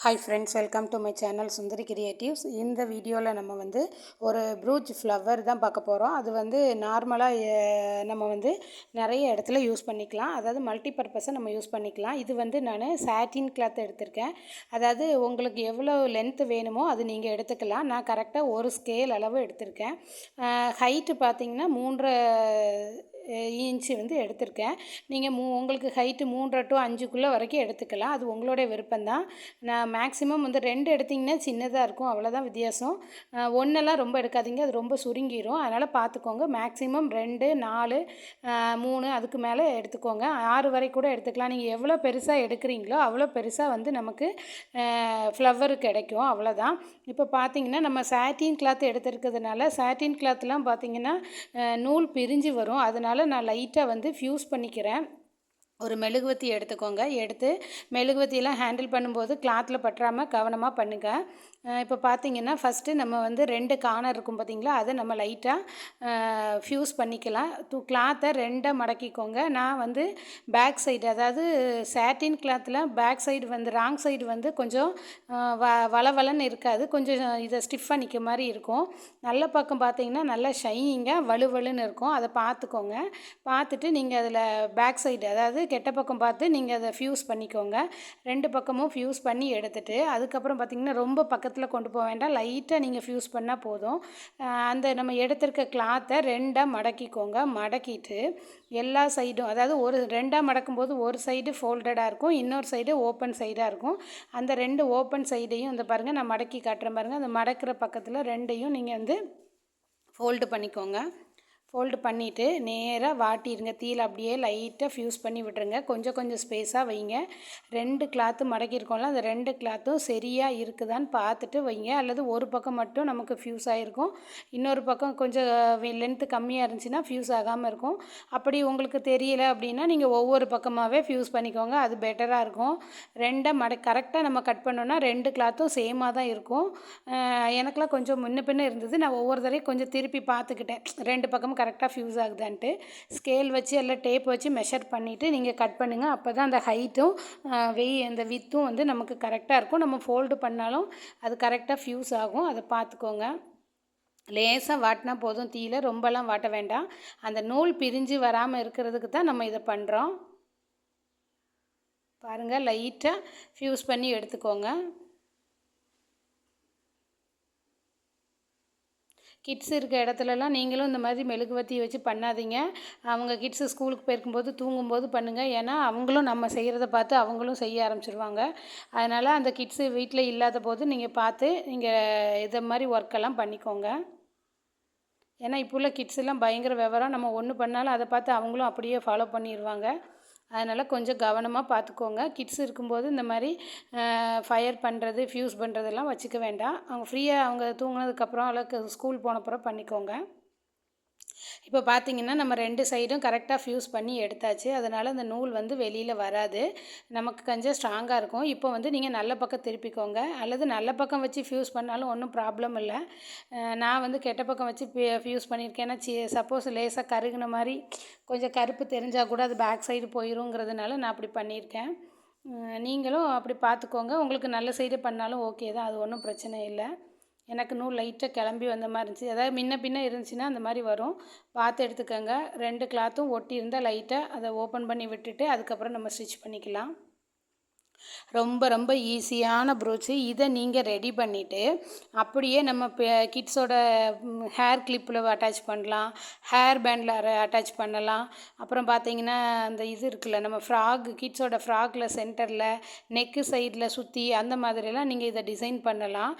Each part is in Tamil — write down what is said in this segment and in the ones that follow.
Hi friends, welcome to my channel Sundari creatives. இந்த வீடியோவில் நம்ம ஒரு ப்ரூச் ஃப்ளவர் தான் பார்க்க போகிறோம். அது நார்மலாக நம்ம நிறைய இடத்துல யூஸ் பண்ணிக்கலாம். அதாவது மல்டி பர்பஸை நம்ம யூஸ் பண்ணிக்கலாம். இது நான் சாட்டின் கிளாத் எடுத்திருக்கேன். அதாவது உங்களுக்கு எவ்வளோ லென்த்து வேணுமோ அது நீங்கள் எடுத்துக்கலாம். நான் கரெக்டாக ஒரு ஸ்கேல் அளவு எடுத்திருக்கேன். ஹைட்டு பார்த்திங்கன்னா 3 இன்ச்சு எடுத்திருக்கேன். நீங்கள் உங்களுக்கு ஹைட்டு 3 to 5 வரைக்கும் எடுத்துக்கலாம். அது உங்களுடைய விருப்பம்தான். நான் மேக்ஸிமம் 2 எடுத்திங்கன்னா சின்னதாக இருக்கும், அவ்வளோதான் வித்தியாசம். ஒன்றெல்லாம் ரொம்ப எடுக்காதீங்க, அது ரொம்ப சுருங்கிடும். அதனால் பார்த்துக்கோங்க. மேக்ஸிமம் 2, 4, 3 அதுக்கு மேலே எடுத்துக்கோங்க. 6 வரை கூட எடுத்துக்கலாம். நீங்கள் எவ்வளோ பெருசாக எடுக்கிறீங்களோ அவ்வளோ பெருசாக நமக்கு ஃப்ளவர் கிடைக்கும், அவ்வளோதான். இப்போ பார்த்திங்கன்னா நம்ம சாட்டின் கிளாத் எடுத்துருக்கிறதுனால சாட்டின் கிளாத்லாம் பார்த்திங்கன்னா நூல் பிரிஞ்சு வரும். அதனால் நான் லைட்டாக ஃப்யூஸ் பண்ணிக்கிறேன். ஒரு மெழுகுவத்தி எடுத்துக்கோங்க. எடுத்து மெழுகுவத்தியெல்லாம் ஹேண்டில் பண்ணும்போது கிளாத்தில் பற்றாமல் கவனமாக பண்ணுங்கள். இப்போ பார்த்திங்கன்னா ஃபஸ்ட்டு நம்ம 2 கார்னர் இருக்கும் பார்த்திங்களா, அதை நம்ம லைட்டாக ஃப்யூஸ் பண்ணிக்கலாம். கிளாத்தை 2 மடக்கிக்கோங்க. நான் பேக் சைடு, அதாவது சாட்டின் கிளாத்தில் பேக் சைடு ராங் சைடு கொஞ்சம் வளவலன்னு இருக்காது, கொஞ்சம் இதை ஸ்டிஃபாக நிற்க மாதிரி இருக்கும். நல்ல பக்கம் பார்த்திங்கன்னா நல்லா ஷைனிங்காக வலுவலுன்னு இருக்கும். அதை பார்த்துக்கோங்க. பார்த்துட்டு நீங்கள் அதில் பேக் சைடு, அதாவது கெட்ட பக்கம் பார்த்து நீங்கள் அதை ஃப்யூஸ் பண்ணிக்கோங்க. 2 பக்கமும் ஃப்யூஸ் பண்ணி எடுத்துகிட்டு அதுக்கப்புறம் பார்த்திங்கன்னா ரொம்ப பக்கத்தில் கொண்டு போக வேண்டாம், லைட்டாக நீங்கள் ஃப்யூஸ் பண்ணால் போதும். அந்த நம்ம எடுத்திருக்க கிளாத்தை 2 மடக்கிக்கோங்க. மடக்கிட்டு எல்லா சைடும், அதாவது ஒரு 2 மடக்கும்போது ஒரு சைடு ஃபோல்டடாக இருக்கும், இன்னொரு சைடு ஓப்பன் சைடாக இருக்கும். அந்த 2 ஓப்பன் சைடையும் பாருங்கள், நான் மடக்கி காட்டுறேன் பாருங்கள். அந்த மடக்கிற பக்கத்தில் 2ஐயும் நீங்கள் ஃபோல்டு பண்ணிக்கோங்க. ஃபோல்டு பண்ணிவிட்டு நேராக வாட்டிடுங்க. தீயில் அப்படியே லைட்டாக ஃப்யூஸ் பண்ணி விட்டுருங்க. கொஞ்சம் கொஞ்சம் ஸ்பேஸாக வைங்க. 2 கிளாத்து மடக்கியிருக்கோம்ல, அந்த 2 கிளாத்தும் சரியாக இருக்குதான்னு பார்த்துட்டு வைங்க. அல்லது ஒரு பக்கம் மட்டும் நமக்கு ஃப்யூஸ் ஆகிருக்கும், இன்னொரு பக்கம் கொஞ்சம் லென்த்து கம்மியாக இருந்துச்சுன்னா ஃப்யூஸ் ஆகாமல் இருக்கும். அப்படி உங்களுக்கு தெரியலை அப்படின்னா நீங்கள் ஒவ்வொரு பக்கமாகவே ஃப்யூஸ் பண்ணிக்கோங்க, அது பெட்டராக இருக்கும். 2 கரெக்டாக நம்ம கட் பண்ணோன்னா 2 கிளாத்தும் சேமாக தான் இருக்கும். எனக்கெலாம் கொஞ்சம் முன்ன பின்ன இருந்தது. நான் ஒவ்வொரு தடவையும் கொஞ்சம் திருப்பி பார்த்துக்கிட்டேன் 2 பக்கமும் கரெக்டாக ஃப்யூஸ் ஆகுதான்ட்டு. ஸ்கேல் வச்சு எல்லாம் டேப் வச்சு மெஷர் பண்ணிவிட்டு நீங்கள் கட் பண்ணுங்கள். அப்போ தான் அந்த ஹைட்டும் அந்த வித்தும் நமக்கு கரெக்டாக இருக்கும். நம்ம ஃபோல்டு பண்ணாலும் அது கரெக்டாக ஃப்யூஸ் ஆகும், அதை பார்த்துக்கோங்க. லேசாக வாட்டினா போதும், தீயில் ரொம்பலாம் வாட்ட வேண்டாம். அந்த நூல் பிரிஞ்சு வராமல் இருக்கிறதுக்கு தான் நம்ம இதை பண்ணுறோம். பாருங்கள், லைட்டாக ஃப்யூஸ் பண்ணி எடுத்துக்கோங்க. கிட்ஸ் இருக்க இடத்துலலாம் நீங்களும் இந்த மாதிரி மெழுகுவர்த்தி வச்சு பண்ணாதீங்க. அவங்க கிட்ஸு ஸ்கூலுக்கு போயிருக்கும்போது தூங்கும்போது பண்ணுங்கள். ஏன்னா அவங்களும் நம்ம செய்கிறத பார்த்து அவங்களும் செய்ய ஆரம்பிச்சிருவாங்க. அதனால் அந்த கிட்ஸு வீட்டில் இல்லாத போது நீங்கள் பார்த்து நீங்கள் இதை மாதிரி ஒர்க்கெல்லாம் பண்ணிக்கோங்க. ஏன்னா இப்போ உள்ள கிட்ஸெல்லாம் பயங்கர விவரம். நம்ம ஒன்று பண்ணாலும் அதை பார்த்து அவங்களும் அப்படியே ஃபாலோ பண்ணிடுவாங்க. அதனால் கொஞ்சம் கவனமாக பார்த்துக்கோங்க. கிட்ஸ் இருக்கும்போது இந்த மாதிரி ஃபயர் பண்ணுறது, ஃப்யூஸ் பண்ணுறதெல்லாம் வச்சுக்க வேண்டாம். அவங்க ஃப்ரீயாக அவங்க தூங்கினதுக்கப்புறம் அல்லது ஸ்கூல் போனப்புறம் பண்ணிக்கோங்க. இப்போ பார்த்திங்கன்னா நம்ம 2 சைடும் கரெக்டாக ஃப்யூஸ் பண்ணி எடுத்தாச்சு. அதனால் அந்த நூல் வெளியில் வராது, நமக்கு கொஞ்சம் ஸ்ட்ராங்காக இருக்கும். இப்போ நீங்கள் நல்ல பக்கம் திருப்பிக்கோங்க, அல்லது நல்ல பக்கம் வச்சு ஃப்யூஸ் பண்ணாலும் ஒன்றும் ப்ராப்ளம் இல்லை. நான் கெட்ட பக்கம் வச்சு ஃப்யூஸ் பண்ணியிருக்கேன். ஏன்னா சப்போஸ் லேசாக கருகுன மாதிரி கொஞ்சம் கருப்பு தெரிஞ்சால் கூட அது பேக் சைடு போயிருங்கிறதுனால நான் அப்படி பண்ணியிருக்கேன். நீங்களும் அப்படி பார்த்துக்கோங்க. உங்களுக்கு நல்ல சைடு பண்ணாலும் ஓகே தான், அது ஒன்றும் பிரச்சனை இல்லை. எனக்கு நூல் லைட்டாக கிளம்பி வந்த மாதிரி இருந்துச்சு, அதாவது முன்ன பின்ன இருந்துச்சுன்னா அந்த மாதிரி வரும், பார்த்து எடுத்துக்கோங்க. 2 கிளாத்தும் ஒட்டி இருந்தால் லைட்டாக அதை ஓப்பன் பண்ணி விட்டுட்டு அதுக்கப்புறம் நம்ம ஸ்டிச் பண்ணிக்கலாம். ரொம்ப ரொம்ப ஈஸியான ப்ரூச்சு. இதை நீங்கள் ரெடி பண்ணிவிட்டு அப்படியே நம்ம கிட்ஸோட ஹேர் கிளிப்பில் அட்டாச் பண்ணலாம், ஹேர் பேண்டில் அட்டாச் பண்ணலாம். அப்புறம் பார்த்திங்கன்னா அந்த இது இருக்குல்ல, நம்ம கிட்ஸோட ஃப்ராகில் சென்டரில் நெக்கு சைடில் சுற்றி அந்த மாதிரிலாம் நீங்கள் இதை டிசைன் பண்ணலாம்.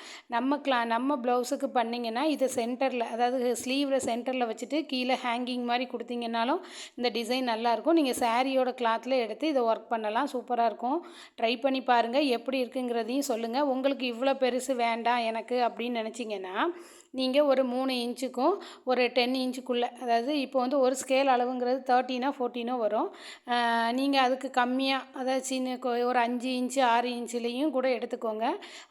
நம்ம ப்ளவுஸுக்கு பண்ணிங்கன்னா இதை சென்டரில், அதாவது ஸ்லீவில் சென்டரில் வச்சுட்டு கீழே ஹேங்கிங் மாதிரி கொடுத்தீங்கன்னாலும் இந்த டிசைன் நல்லாயிருக்கும். நீங்கள் சாரியோட கிளாத்தில் எடுத்து இதை ஒர்க் பண்ணலாம், சூப்பராக இருக்கும். ட்ரை பண்ணி பாருங்கள், எப்படி இருக்குங்கிறதையும் சொல்லுங்கள். உங்களுக்கு இவ்வளோ பெருசு வேண்டாம் எனக்கு அப்படின்னு நினச்சிங்கன்னா நீங்கள் ஒரு 3 இன்ச்சுக்கும் ஒரு 10 இன்ச்சுக்குள்ளே, அதாவது இப்போ ஒரு ஸ்கேல் அளவுங்கிறது 13 14 வரும். நீங்கள் அதுக்கு கம்மியாக, அதாவது சின்ன ஒரு 5 இன்ச்சு 6 இன்ச்சுலேயும் கூட எடுத்துக்கோங்க.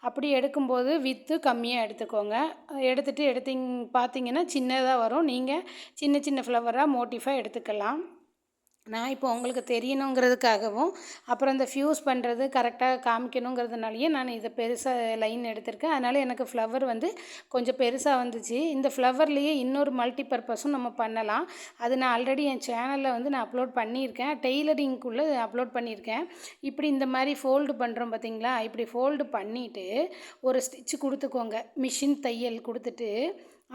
அப்படி எடுக்கும்போது வித்து கம்மியாக எடுத்துக்கோங்க. எடுத்துகிட்டு பார்த்தீங்கன்னா சின்னதாக வரும். நீங்கள் சின்ன சின்ன ஃப்ளவராக மோட்டிஃபாக எடுத்துக்கலாம். நான் இப்போ உங்களுக்கு தெரியணுங்கிறதுக்காகவும் அப்புறம் இந்த ஃப்யூஸ் பண்ணுறது கரெக்டாக காமிக்கணுங்கிறதுனாலயே நான் இதை பெருசாக லைன் எடுத்திருக்கேன். அதனால் எனக்கு ஃப்ளவர் வந்து கொஞ்சம் பெருசாக வந்துச்சு. இந்த ஃப்ளவர்லேயே இன்னொரு மல்டி பர்பஸும் நம்ம பண்ணலாம். அது நான் ஆல்ரெடி என் சேனலில் வந்து நான் அப்லோட் பண்ணியிருக்கேன். டெய்லரிங்க்குள்ளே அப்லோட் பண்ணியிருக்கேன். இப்படி இந்த மாதிரி ஃபோல்டு பண்ணுறோம் பார்த்தீங்களா, இப்படி ஃபோல்டு பண்ணிவிட்டு ஒரு ஸ்டிச்சு கொடுத்துக்கோங்க. மிஷின் தையல் கொடுத்துட்டு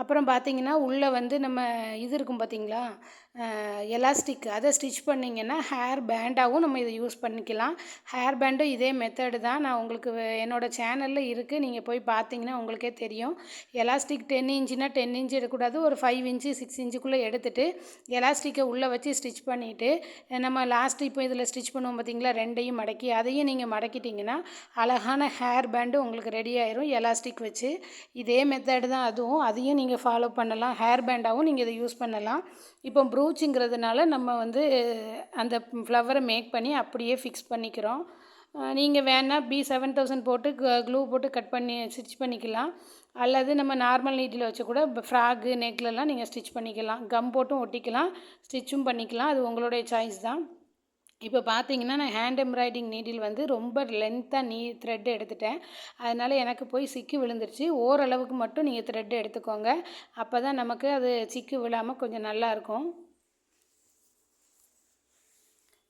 அப்புறம் பார்த்தீங்கன்னா உள்ளே வந்து நம்ம இது இருக்கும் பார்த்தீங்களா, எலாஸ்டிக், அதை ஸ்டிச் பண்ணிங்கன்னா ஹேர் பேண்டாகவும் நம்ம இதை யூஸ் பண்ணிக்கலாம். ஹேர் பேண்டும் இதே மெத்தடு தான். நான் உங்களுக்கு என்னோடய சேனலில் இருக்குது, நீங்கள் போய் பார்த்தீங்கன்னா உங்களுக்கே தெரியும். எலாஸ்டிக் 10 இன்ச்சுனா 10 இன்ச்சு எடுக்கக்கூடாது, ஒரு 5 இன்ச்சு 6 இன்ச்சுக்குள்ளே எடுத்துகிட்டு எலாஸ்டிக்கை உள்ளே வச்சு ஸ்டிச் பண்ணிவிட்டு நம்ம லாஸ்ட்டு இப்போ இதில் ஸ்டிச் பண்ணுவோம் பார்த்தீங்களா, ரெண்டையும் மடக்கி அதையும் நீங்கள் மடக்கிட்டிங்கன்னா அழகான ஹேர் பேண்டு உங்களுக்கு ரெடி ஆயிரும் எலாஸ்டிக் வச்சு. இதே மெத்தடு தான் அதுவும், அதையும் நீங்கள் ஃபாலோ பண்ணலாம். ஹேர் பேண்டாகவும் நீங்கள் இதை யூஸ் பண்ணலாம். இப்போ ப்ரூச்சுங்கிறதுனால நம்ம வந்து அந்த ஃப்ளவரை மேக் பண்ணி அப்படியே ஃபிக்ஸ் பண்ணிக்கிறோம். நீங்கள் வேணால் B7000 போட்டு க்ளூ போட்டு கட் பண்ணி ஸ்டிச் பண்ணிக்கலாம். அல்லது நம்ம நார்மல் நீடில் வச்சு கூட ஃப்ராகு நெக்லெலாம் நீங்கள் ஸ்டிச் பண்ணிக்கலாம். கம் போட்டும் ஒட்டிக்கலாம், ஸ்டிச்சும் பண்ணிக்கலாம். அது உங்களுடைய சாய்ஸ் தான். இப்போ பார்த்தீங்கன்னா நான் ஹேண்ட் எம்ப்ராய்டிங் நீடில் வந்து ரொம்ப லென்த்தாக த்ரெட் எடுத்துட்டேன். அதனால் எனக்கு போய் சிக்கு விழுந்துருச்சு. ஓரளவுக்கு மட்டும் நீங்கள் த்ரெட் எடுத்துக்கோங்க. அப்போ தான் நமக்கு அது சிக்கு விழாமல் கொஞ்சம் நல்லாயிருக்கும்.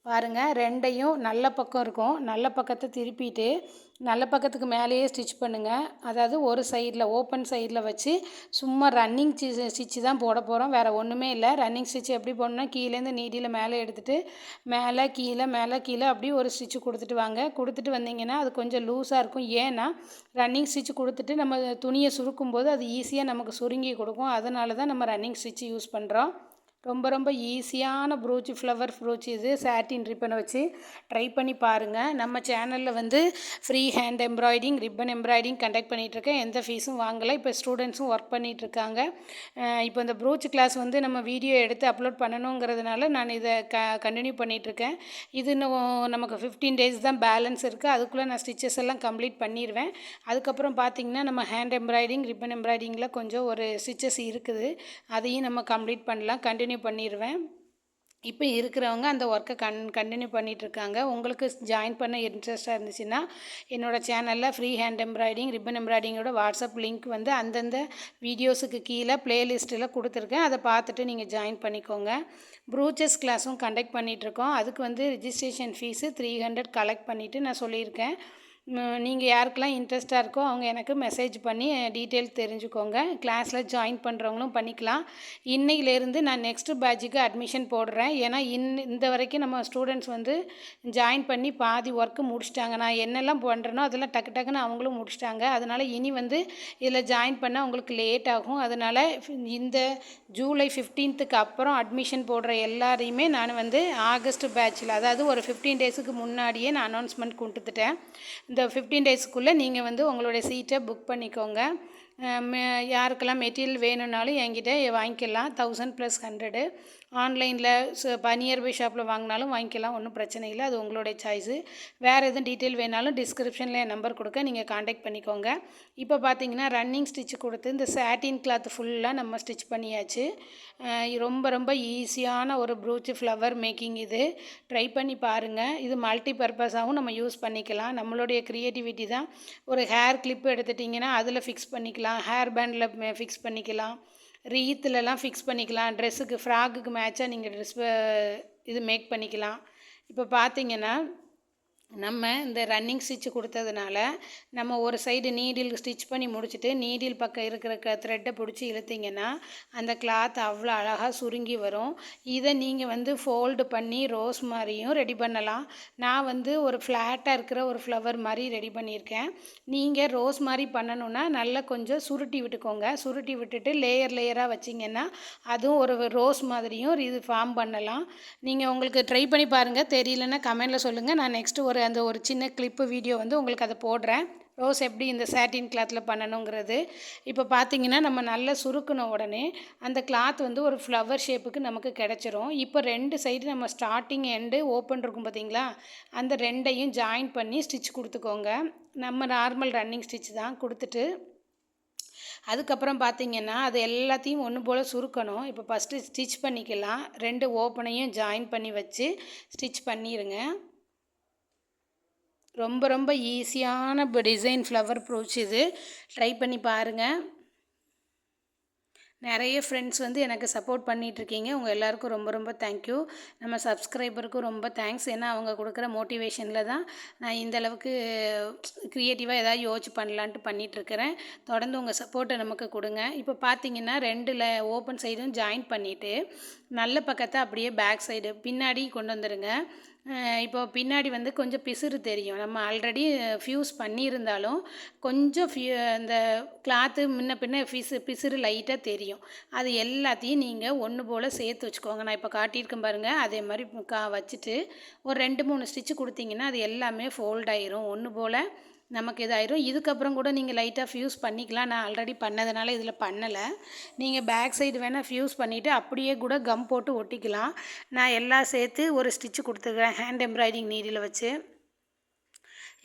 பாருங்கள், ரெண்டையும் நல்ல பக்கம் இருக்கும், நல்ல பக்கத்தை திருப்பிட்டு நல்ல பக்கத்துக்கு மேலேயே ஸ்டிச் பண்ணுங்கள். அதாவது ஒரு சைடில் ஓப்பன் சைடில் வச்சு சும்மா ரன்னிங் ஸ்டிச்சு தான் போட போகிறோம், வேறு ஒன்றுமே இல்லை. ரன்னிங் ஸ்டிச் எப்படி போடணும்னா கீழேருந்து நீடியில் மேலே எடுத்துகிட்டு மேலே கீழே அப்படியே ஒரு ஸ்டிச்சு கொடுத்துட்டு வாங்க. கொடுத்துட்டு வந்தீங்கன்னா அது கொஞ்சம் லூஸாக இருக்கும். ஏன்னா ரன்னிங் ஸ்டிச் கொடுத்துட்டு நம்ம துணியை சுருக்கும்போது அது ஈஸியாக நமக்கு சுருங்கி கொடுக்கும். அதனால தான் நம்ம ரன்னிங் ஸ்டிச் யூஸ் பண்ணுறோம். ரொம்ப ஈஸியான ப்ரூச், ஃப்ளவர் ப்ரூச் இது. சாட்டின் ரிப்பனை வச்சு ட்ரை பண்ணி பாருங்கள். நம்ம சேனலில் வந்து free hand embroidering, ribbon embroidering conduct பண்ணிகிட்ருக்கேன். எந்த ஃபீஸும் வாங்கலை. இப்போ ஸ்டூடெண்ட்ஸும் ஒர்க் பண்ணிகிட்ருக்காங்க. இப்போ இந்த ப்ரூச் கிளாஸ் வந்து நம்ம வீடியோ எடுத்து அப்லோட் பண்ணணுங்கிறதுனால நான் இதை கண்டினியூ பண்ணிகிட்ருக்கேன். இது இன்னும் நமக்கு 15 டேஸ் தான் பேலன்ஸ் இருக்குது. அதுக்குள்ளே நான் ஸ்டிச்சஸ் எல்லாம் கம்ப்ளீட் பண்ணிடுவேன். அதுக்கப்புறம் பார்த்திங்கன்னா நம்ம ஹேண்ட் எம்ப்ராய்டிங், ரிப்பன் எம்ப்ராய்டிங்கில் கொஞ்சம் ஒரு ஸ்டிச்சஸ் இருக்குது, அதையும் நம்ம கம்ப்ளீட் பண்ணலாம். கண்டினியூ பண்ணிடுவேன். இப்போ இருக்கிறவங்க அந்த ஒர்க்கை கண்டினியூ பண்ணிகிட்ருக்காங்க. உங்களுக்கு ஜாயின் பண்ண இன்ட்ரெஸ்ட்டாக இருந்துச்சுன்னா என்னோடய சேனலில் ஃப்ரீ ஹேண்ட் எம்ப்ராய்டிங், ரிப்பன் எம்ப்ராய்டிங்கோட வாட்ஸ்அப் லிங்க் வந்து அந்தந்த வீடியோஸுக்கு கீழே ப்ளேலிஸ்ட்டில் கொடுத்துருக்கேன். அதை பார்த்துட்டு நீங்கள் ஜாயின் பண்ணிக்கோங்க. ப்ரூச்சஸ் கிளாஸும் கண்டக்ட் பண்ணிகிட்ருக்கோம். அதுக்கு வந்து ரிஜிஸ்ட்ரேஷன் ஃபீஸு 300 கலெக்ட் பண்ணிவிட்டு நான் சொல்லியிருக்கேன். நீங்கள் யாருக்கெல்லாம் இன்ட்ரெஸ்ட்டாக இருக்கோ அவங்க எனக்கு மெசேஜ் பண்ணி டீட்டெயில் தெரிஞ்சுக்கோங்க. கிளாஸில் ஜாயின் பண்ணுறவங்களும் பண்ணிக்கலாம். இன்னையிலேருந்து நான் நெக்ஸ்ட்டு பேட்சுக்கு அட்மிஷன் போடுறேன். ஏன்னா இந்த வரைக்கும் நம்ம ஸ்டூடெண்ட்ஸ் வந்து ஜாயின் பண்ணி பாதி ஒர்க்கு முடிச்சிட்டாங்க. நான் என்னெல்லாம் பண்ணுறேனோ அதெல்லாம் டக்குன்னு அவங்களும் முடிச்சிட்டாங்க. அதனால் இனி வந்து இதில் ஜாயின் பண்ண அவங்களுக்கு லேட் ஆகும். அதனால் இந்த ஜூலை 15க்கு அப்புறம் அட்மிஷன் போடுற எல்லாரையுமே நான் வந்து ஆகஸ்ட் பேட்சில், அதாவது ஒரு 15 டேஸுக்கு முன்னாடியே நான் அனௌன்ஸ்மெண்ட் கொடுத்துட்டேன். இந்த 15 டேஸ்க்குள்ளே நீங்கள் வந்து உங்களுடைய சீட்டை புக் பண்ணிக்கோங்க. யாருக்கெல்லாம் மெட்டீரியல் வேணும்னாலும் என்கிட்ட வாங்கிக்கலாம். 1000 + 100 ஆன்லைனில் நியர்பை ஷாப்பில் வாங்கினாலும் வாங்கிக்கலாம், ஒன்றும் பிரச்சனை இல்லை. அது உங்களுடைய சாய்ஸு. வேறு எதுவும் டீட்டெயில் வேணாலும் டிஸ்கிரிப்ஷனில் என் நம்பர் கொடுக்க, நீங்கள் காண்டாக்ட் பண்ணிக்கோங்க. இப்போ பார்த்தீங்கன்னா ரன்னிங் ஸ்டிச் கொடுத்து இந்த சாட்டின் கிளாத் ஃபுல்லாக நம்ம ஸ்டிச் பண்ணியாச்சு. ரொம்ப ஈஸியான ஒரு ப்ரூச் ஃப்ளவர் மேக்கிங் இது. ட்ரை பண்ணி பாருங்கள். இது மல்டி பர்பஸாகவும் நம்ம யூஸ் பண்ணிக்கலாம். நம்மளுடைய க்ரியேட்டிவிட்டி தான். ஒரு ஹேர் கிளிப் எடுத்துட்டிங்கன்னா அதில் ஃபிக்ஸ் பண்ணிக்கலாம், ஹேர் பேண்டில் ஃபிக்ஸ் பண்ணிக்கலாம், ரீத்துலலாம் ஃபிக்ஸ் பண்ணிக்கலாம், ட்ரெஸ்ஸுக்கு ஃப்ராக்குக்கு மேட்சாக நீங்கள் இது மேக் பண்ணிக்கலாம். இப்போ பார்த்தீங்கன்னா நம்ம இந்த ரன்னிங் ஸ்டிச் கொடுத்ததுனால நம்ம ஒரு சைடு நீடில் ஸ்டிச் பண்ணி முடிச்சுட்டு நீடில் பக்கம் இருக்கிற த்ரெட்டை பிடிச்சி இழுத்திங்கன்னா அந்த கிளாத் அவ்வளோ அழகாக சுருங்கி வரும். இதை நீங்கள் வந்து ஃபோல்டு பண்ணி ரோஸ் மாதிரியும் ரெடி பண்ணலாம். நான் வந்து ஒரு ஃப்ளாட்டாக இருக்கிற ஒரு ஃப்ளவர் மாதிரி ரெடி பண்ணியிருக்கேன். நீங்கள் ரோஸ் மாதிரி பண்ணணுன்னா நல்லா கொஞ்சம் சுருட்டி விட்டுக்கோங்க. சுருட்டி விட்டுட்டு லேயராக வச்சிங்கன்னா அதுவும் ஒரு ரோஸ் மாதிரியும் இது ஃபார்ம் பண்ணலாம். நீங்கள் உங்களுக்கு ட்ரை பண்ணி பாருங்கள். தெரியலன்னா கமெண்டில் சொல்லுங்கள். நான் நெக்ஸ்ட்டு அந்த ஒரு சின்ன கிளிப்பு வீடியோ வந்து உங்களுக்கு அதை போடுறேன், ரோஸ் எப்படி இந்த சாட்டின் கிளாத்தில் பண்ணணுங்கிறது. இப்போ பார்த்தீங்கன்னா நம்ம நல்லா சுருக்கின உடனே அந்த கிளாத் வந்து ஒரு ஃப்ளவர் ஷேப்புக்கு நமக்கு கிடச்சிரும். இப்போ 2 சைடு நம்ம ஸ்டார்டிங் எண்டு ஓப்பன் இருக்கும் பார்த்தீங்களா, அந்த ரெண்டையும் ஜாயின் பண்ணி ஸ்டிச் கொடுத்துக்கோங்க. நம்ம நார்மல் ரன்னிங் ஸ்டிச் தான் கொடுத்துட்டு அதுக்கப்புறம் பார்த்தீங்கன்னா அது எல்லாத்தையும் ஒன்று போல் சுருக்கணும். இப்போ ஃபஸ்ட்டு ஸ்டிச் பண்ணிக்கலாம். 2 ஓப்பனையும் ஜாயின் பண்ணி வச்சு ஸ்டிச் பண்ணிடுங்க. ரொம்ப ரொம்ப ஈஸியான டிசைன் ஃப்ளவர் ப்ரூச் இது. ட்ரை பண்ணி பாருங்கள். நிறைய ஃப்ரெண்ட்ஸ் வந்து எனக்கு சப்போர்ட் பண்ணிகிட்ருக்கீங்க. உங்கள் எல்லாருக்கும் ரொம்ப ரொம்ப தேங்க்யூ. நம்ம சப்ஸ்கிரைபருக்கும் ரொம்ப தேங்க்ஸ். ஏன்னா அவங்க கொடுக்குற மோட்டிவேஷனில் தான் நான் இந்தளவுக்கு க்ரியேட்டிவாக ஏதாவது யோசிச்சு பண்ணலான்ட்டு பண்ணிகிட்ருக்கிறேன். தொடர்ந்து உங்கள் சப்போர்ட்டை நமக்கு கொடுங்க. இப்போ பார்த்தீங்கன்னா 2 ஓப்பன் சைடும் ஜாயின் பண்ணிவிட்டு நல்ல பக்கத்தை அப்படியே பேக் சைடு பின்னாடி கொண்டு வந்துடுங்க. இப்போ பின்னாடி வந்து கொஞ்சம் பிசுறு தெரியும். நம்ம ஆல்ரெடி ஃப்யூஸ் பண்ணியிருந்தாலும் கொஞ்சம் இந்த கிளாத்து முன்ன பின்ன பிசுறு லைட்டாக தெரியும். அது எல்லாத்தையும் நீங்கள் ஒன்று போல் சேர்த்து வச்சுக்கோங்க. நான் இப்போ காட்டியிருக்கேன் பாருங்கள். அதே மாதிரி வச்சுட்டு ஒரு 2-3 ஸ்டிச்சு கொடுத்தீங்கன்னா அது எல்லாமே ஃபோல்ட் ஆயிரும். ஒன்று போல் நமக்கு இதாயிரும். இதுக்கப்புறம் கூட நீங்கள் லைட்டாக ஃப்யூஸ் பண்ணிக்கலாம். நான் ஆல்ரெடி பண்ணதுனால இதில் பண்ணலை. நீங்கள் பேக் சைடு வேணால் ஃப்யூஸ் பண்ணிவிட்டு அப்படியே கூட கம் போட்டு ஒட்டிக்கலாம். நான் எல்லாம் சேர்த்து ஒரு ஸ்டிச்சு கொடுத்துருக்கேன் ஹேண்ட் எம்ப்ராய்டிங் நீடில் வச்சு.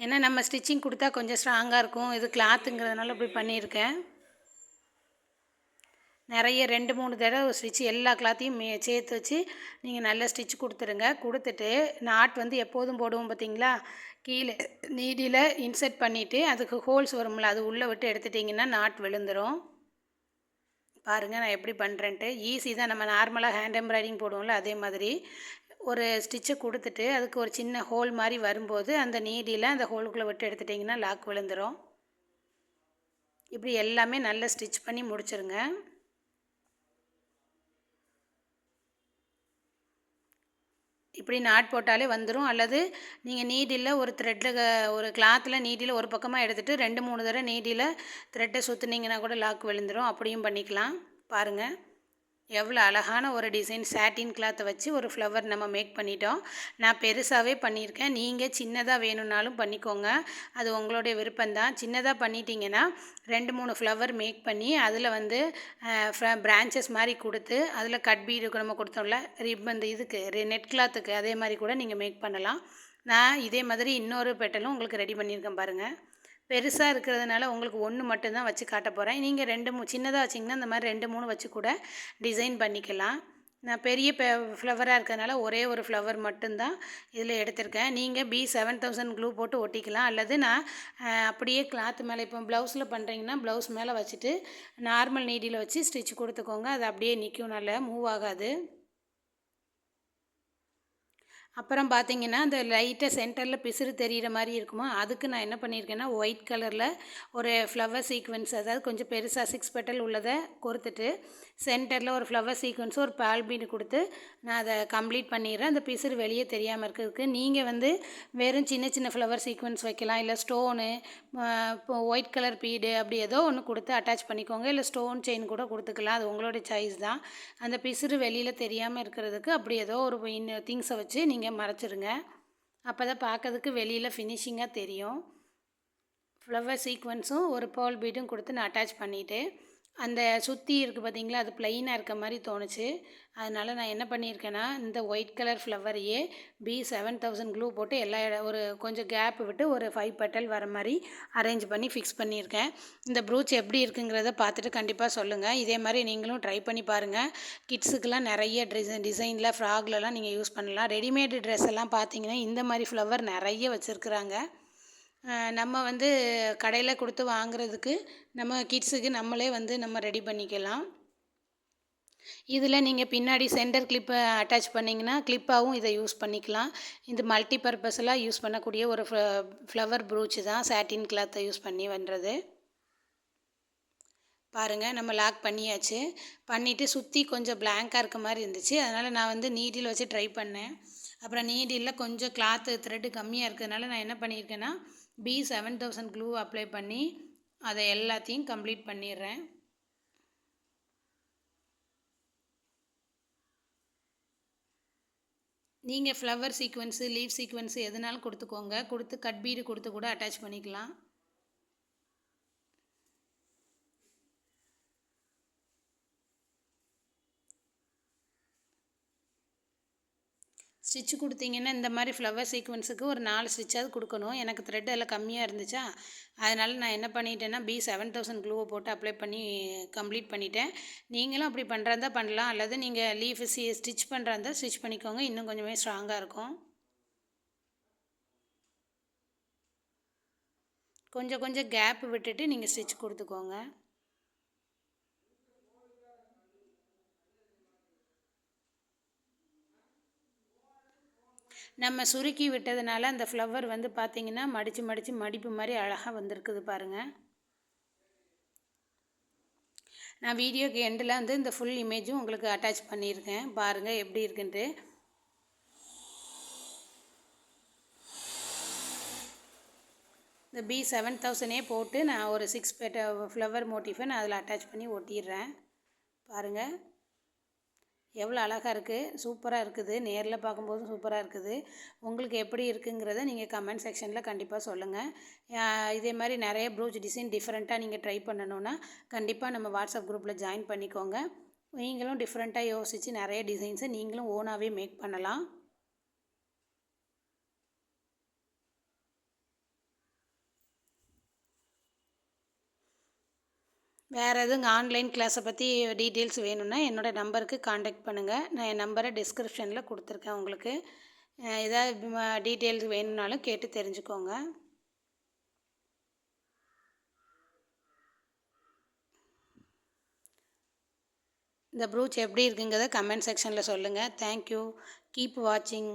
ஏன்னா நம்ம ஸ்டிச்சிங் கொடுத்தா கொஞ்சம் ஸ்ட்ராங்காக இருக்கும். இது கிளாத்துங்கிறதுனால இப்படி பண்ணியிருக்கேன். நிறைய 2-3 தடவை ஸ்டிச்சு எல்லா கிளாத்தையும் சேர்த்து வச்சு நீங்கள் நல்லா ஸ்டிச் கொடுத்துருங்க. கொடுத்துட்டு நாட் வந்து எப்போதும் போடுவோம் பார்த்தீங்களா, கீழே நீடியில் இன்சர்ட் பண்ணிவிட்டு அதுக்கு ஹோல்ஸ் வரும்ல, அது உள்ளே விட்டு எடுத்துட்டிங்கன்னா நாட் விழுந்துடும். பாருங்கள் நான் எப்படி பண்ணுறேன்ட்டு. ஈஸி தான். நம்ம நார்மலாக ஹேண்ட் எம்ப்ராய்டிங் போடுவோம்ல அதே மாதிரி ஒரு ஸ்டிச்சை கொடுத்துட்டு அதுக்கு ஒரு சின்ன ஹோல் மாதிரி வரும்போது அந்த நீடியில் அந்த ஹோலுக்குள்ளே விட்டு எடுத்துட்டிங்கன்னா லாக் விழுந்துடும். இப்படி எல்லாமே நல்லா ஸ்டிச் பண்ணி முடிச்சிருங்க. இப்படி நாட் போட்டாலே வந்துடும். அல்லது நீங்கள் நீடில் ஒரு த்ரெட்டில் ஒரு கிளாத்தில் நீடில் ஒரு பக்கமாக எடுத்துகிட்டு 2-3 தடவை நீடில் த்ரெட்டை சுற்றுனீங்கன்னா கூட லாக் விழுந்துடும். அப்படியும் பண்ணிக்கலாம். பாருங்கள் எவ்வளோ அழகான ஒரு டிசைன். சாட்டின் கிளாத்தை வச்சு ஒரு ஃப்ளவர் நம்ம மேக் பண்ணிட்டோம். நான் பெருசாகவே பண்ணியிருக்கேன். நீங்கள் சின்னதாக வேணும்னாலும் பண்ணிக்கோங்க. அது உங்களுடைய விருப்பம்தான். சின்னதாக பண்ணிட்டீங்கன்னா 2-3 ஃப்ளவர் மேக் பண்ணி அதில் வந்து பிரான்ச்சஸ் மாதிரி கொடுத்து அதில் கட் பீடுக்கு நம்ம கொடுத்தோம்ல ரிப்பன் இதுக்கு நெட் கிளாத்துக்கு அதே மாதிரி கூட நீங்கள் மேக் பண்ணலாம். நான் இதே மாதிரி இன்னொரு பெட்டலும் உங்களுக்கு ரெடி பண்ணியிருக்கேன் பாருங்கள். பெருசாக இருக்கிறதுனால உங்களுக்கு 1 மட்டும்தான் வச்சு காட்ட போகிறேன். நீங்கள் 2-3 சின்னதாக வச்சிங்கன்னா இந்த மாதிரி 2-3 வச்சு கூட டிசைன் பண்ணிக்கலாம். நான் பெரிய ஃப்ளவராக இருக்கிறதுனால ஒரே ஒரு ஃப்ளவர் மட்டும்தான் இதில் எடுத்திருக்கேன். நீங்கள் B7000 க்ளூ போட்டு ஒட்டிக்கலாம். அல்லது நான் அப்படியே கிளாத் மேலே இப்போ ப்ளவுஸில் பண்ணுறீங்கன்னா ப்ளவுஸ் மேலே வச்சுட்டு நார்மல் நீடியில் வச்சு ஸ்டிச் கொடுத்துக்கோங்க. அது அப்படியே நிற்கும், நல்லா மூவ் ஆகாது. அப்புறம் பார்த்தீங்கன்னா அந்த லைட்டாக சென்டரில் பிசுறு தெரிகிற மாதிரி இருக்குமா, அதுக்கு நான் என்ன பண்ணியிருக்கேன்னா ஒயிட் கலரில் ஒரு ஃப்ளவர் சீக்வென்ஸ், அதாவது கொஞ்சம் பெருசாக 6 பெட்டல் உள்ளதை கொடுத்துட்டு சென்டரில் ஒரு ஃப்ளவர் சீக்வென்ஸும் ஒரு பால்பீடு கொடுத்து நான் அதை கம்ப்ளீட் பண்ணிடுறேன். அந்த பிசுறு வெளியே தெரியாமல் இருக்கிறதுக்கு. நீங்கள் வந்து வெறும் சின்ன சின்ன ஃப்ளவர் சீக்வென்ஸ் வைக்கலாம். இல்லை ஸ்டோனு இப்போ ஒயிட் கலர் பீடு அப்படி ஏதோ ஒன்று கொடுத்து அட்டாச் பண்ணிக்கோங்க. இல்லை ஸ்டோன் செயின் கூட கொடுத்துக்கலாம். அது உங்களோட சாய்ஸ் தான். அந்த பிசுறு வெளியில் தெரியாமல் இருக்கிறதுக்கு அப்படி ஏதோ ஒரு திங்ஸை வச்சு நீங்கள் மறைச்சிருங்க. அப்போ தான் பார்க்கறதுக்கு வெளியில் ஃபினிஷிங்காக தெரியும். ஃப்ளவர் சீக்வென்ஸும் ஒரு பேர்ல் பீடும் கொடுத்து நான் அட்டாச் பண்ணிவிட்டு அந்த சுற்றி இருக்குது பார்த்தீங்களா, அது ப்ளைனாக இருக்க மாதிரி தோணுச்சு. அதனால் நான் என்ன பண்ணியிருக்கேன்னா இந்த ஒயிட் கலர் ஃப்ளவரையே B7000 க்ளூ போட்டு எல்லா ஒரு கொஞ்சம் கேப் விட்டு ஒரு 5 பெட்டல் வர மாதிரி அரேஞ்ச் பண்ணி ஃபிக்ஸ் பண்ணியிருக்கேன். இந்த ப்ரூச் எப்படி இருக்குங்கிறத பார்த்துட்டு கண்டிப்பாக சொல்லுங்கள். இதே மாதிரி நீங்களும் ட்ரை பண்ணி பாருங்கள். கிட்ஸுக்கெலாம் நிறைய டிசைனில் ஃப்ராக்லலாம் நீங்கள் யூஸ் பண்ணலாம். ரெடிமேடு ட்ரெஸ் எல்லாம் பார்த்தீங்கன்னா இந்த மாதிரி ஃப்ளவர் நிறைய வச்சுருக்குறாங்க. நம்ம வந்து கடையில் கொடுத்து வாங்குறதுக்கு நம்ம கிட்ஸுக்கு நம்மளே வந்து நம்ம ரெடி பண்ணிக்கலாம். இதில் நீங்கள் பின்னாடி சென்டர் கிளிப்பை அட்டாச் பண்ணிங்கன்னா கிளிப்பாகவும் இதை யூஸ் பண்ணிக்கலாம். இது மல்டி பர்பஸ்லாம் யூஸ் பண்ணக்கூடிய ஒரு ஃப்ளவர் ப்ரூச் தான், சாட்டின் கிளாத்தை யூஸ் பண்ணி பண்ணுறது. பாருங்கள் நம்ம லாக் பண்ணியாச்சு. பண்ணிவிட்டு சுற்றி கொஞ்சம் பிளாங்காக இருக்க மாதிரி இருந்துச்சு. அதனால் நான் வந்து நீடில் வச்சு ட்ரை பண்ணேன். அப்புறம் நீடில் கொஞ்சம் கிளாத்து த்ரெட்டு கம்மியாக இருக்கிறதுனால நான் என்ன பண்ணியிருக்கேன்னா B7000 க்ளூ அப்ளை பண்ணி அதை எல்லாத்தையும் கம்ப்ளீட் பண்ணிடுறேன். நீங்கள் ஃப்ளவர் சீக்வென்ஸு லீவ் சீக்வென்ஸு எதுனாலும் கொடுத்துக்கோங்க. கொடுத்து கட் பீடு கொடுத்து கூட அட்டாச் பண்ணிக்கலாம். ஸ்டிச்சு கொடுத்தீங்கன்னா இந்த மாதிரி ஃப்ளவர் சீக்வன்ஸுக்கு ஒரு 4 ஸ்டிச்சாவது கொடுக்கணும். எனக்கு த்ரெட் எல்லாம் கம்மியாக இருந்துச்சா, அதனால் நான் என்ன பண்ணிட்டேன்னா B7000 க்ளூவை போட்டு அப்ளை பண்ணி கம்ப்ளீட் பண்ணிட்டேன். நீங்களும் அப்படி பண்ணுறதா பண்ணலாம், அல்லது நீங்கள் லீஃப் ஸ்டிச் பண்ணுறதா ஸ்டிச் பண்ணிக்கோங்க, இன்னும் கொஞ்சமே ஸ்ட்ராங்காக இருக்கும். கொஞ்சம் கொஞ்சம் கேப் விட்டுட்டு நீங்கள் ஸ்டிச் கொடுத்துக்கோங்க. நம்ம சுருக்கி விட்டதுனால அந்த ஃப்ளவர் வந்து பார்த்திங்கன்னா மடித்து மடிப்பு மாதிரி அழகாக வந்திருக்குது பாருங்கள். நான் வீடியோக்கு எண்டில் வந்து இந்த ஃபுல் இமேஜும் உங்களுக்கு அட்டாச் பண்ணியிருக்கேன், பாருங்கள் எப்படி இருக்குன்ட்டு. இந்த B7000 போட்டு நான் ஒரு 6 ஃப்ளவர் மோட்டிஃபை நான் அதில் அட்டாச் பண்ணி ஒட்டிடுறேன். பாருங்கள் எவ்வளோ அழகாக இருக்குது, சூப்பராக இருக்குது. நேரில் பார்க்கும்போதும் சூப்பராக இருக்குது. உங்களுக்கு எப்படி இருக்குங்கிறத நீங்கள் கமெண்ட் செக்ஷனில் கண்டிப்பாக சொல்லுங்கள். இதே மாதிரி நிறைய ப்ரூச் டிசைன் டிஃப்ரெண்ட்டாக நீங்கள் ட்ரை பண்ணணுன்னா கண்டிப்பாக நம்ம வாட்ஸ்அப் குரூப்பில் ஜாயின் பண்ணிக்கோங்க. நீங்களும் டிஃப்ரெண்ட்டாக யோசித்து நிறைய டிசைன்ஸை நீங்களும் ஓனாகவே மேக் பண்ணலாம். வேறு எதுவும் ஆன்லைன் கிளாஸை பற்றி டீட்டெயில்ஸ் வேணும்னா என்னோடய நம்பருக்கு காண்டாக்ட் பண்ணுங்கள். நான் என் நம்பரை டிஸ்கிரிப்ஷனில் கொடுத்துருக்கேன் உங்களுக்கு. ஏதாவது டீட்டெயில்ஸ் வேணும்னாலும் கேட்டு தெரிஞ்சுக்கோங்க. இந்த ப்ரூச் எப்படி இருக்குங்கிறத கமெண்ட் செக்ஷனில் சொல்லுங்கள். தேங்க்யூ. கீப் வாட்சிங்.